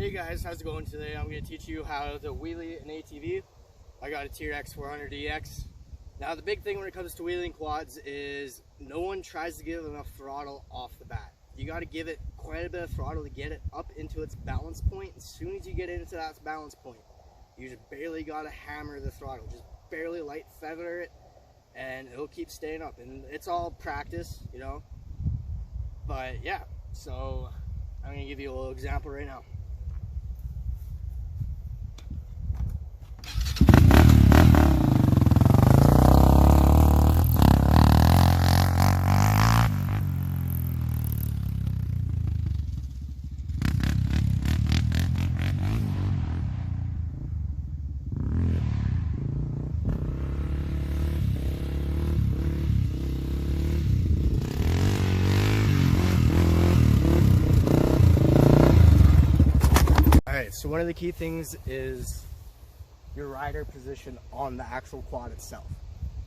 Hey guys, how's it going today? I'm going to teach you how to wheelie an ATV. I got a TRX 400EX. Now the big thing when it comes to wheeling quads is no one tries to give enough throttle off the bat. You got to give it quite a bit of throttle to get it up into its balance point. As soon as you get into that balance point, you just barely got to hammer the throttle. Just barely light feather it and it'll keep staying up. And it's all practice, you know. But yeah, so I'm going to give you a little example right now. Alright, so one of the key things is your rider position on the actual quad itself.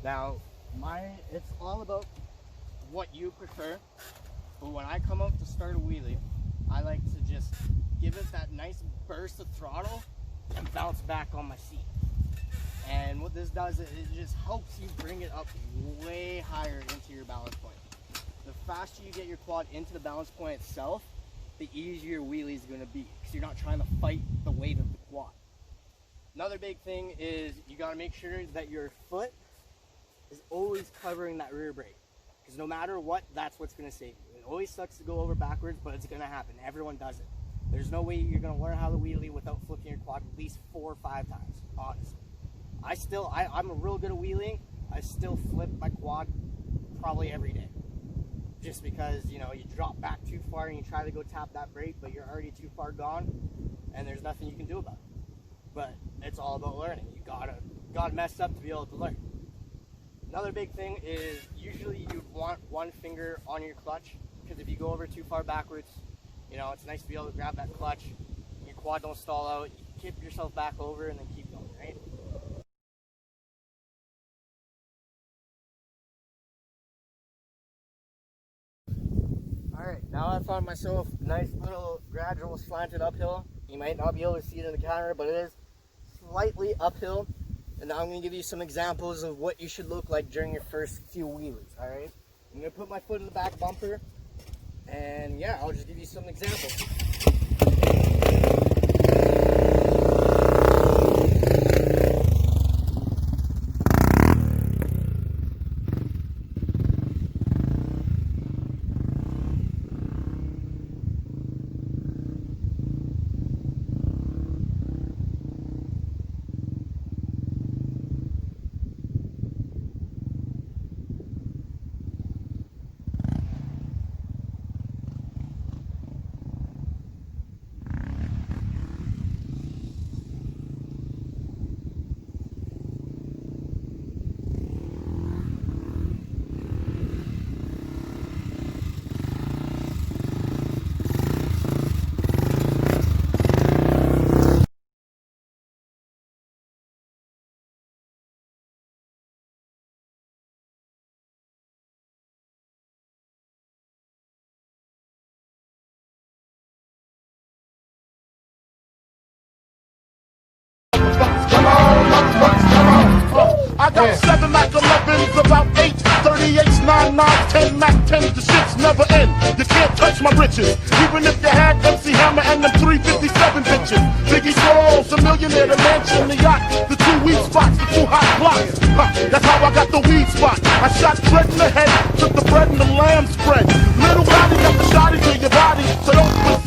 Now, it's all about what you prefer, but when I come out to start a wheelie, I like to just give it that nice burst of throttle and bounce back on my seat. And what this does is it just helps you bring it up way higher into your balance point. The faster you get your quad into the balance point itself, the easier wheelie is going to be, because you're not trying to fight the weight of the quad. Another big thing is you got to make sure that your foot is always covering that rear brake, because no matter what, that's what's going to save you. It always sucks to go over backwards, but it's going to happen. Everyone does it. There's no way you're going to learn how to wheelie without flipping your quad at least 4 or 5 times, honestly. I'm a real good at wheeling. I still flip my quad probably every day. Just because, you know, you drop back too far and you try to go tap that brake, but you're already too far gone and there's nothing you can do about it. But it's all about learning. You gotta mess up to be able to learn. Another big thing is usually you want one finger on your clutch, because if you go over too far backwards, you know, it's nice to be able to grab that clutch, your quad don't stall out, you tip yourself back over and then keep going, right? Alright, now I found myself a nice little gradual slanted uphill. You might not be able to see it in the camera, but it is slightly uphill. And now I'm going to give you some examples of what you should look like during your first few wheelies, alright? I'm going to put my foot in the back bumper, and yeah, I'll just give you some examples. I got 7 Mac 11s, about 8 38s, 9 9s, 10 Mac 10s. The shits never end. You can't touch my riches, even if you had MC Hammer and them 357 bitches. Biggie Smalls, a millionaire, the mansion, the yacht, the 2 weed spots, the 2 hot blocks. That's how I got the weed spot. I shot Dread in the head, took the bread and the lamb spread. Little body got the shotty to your body, so don't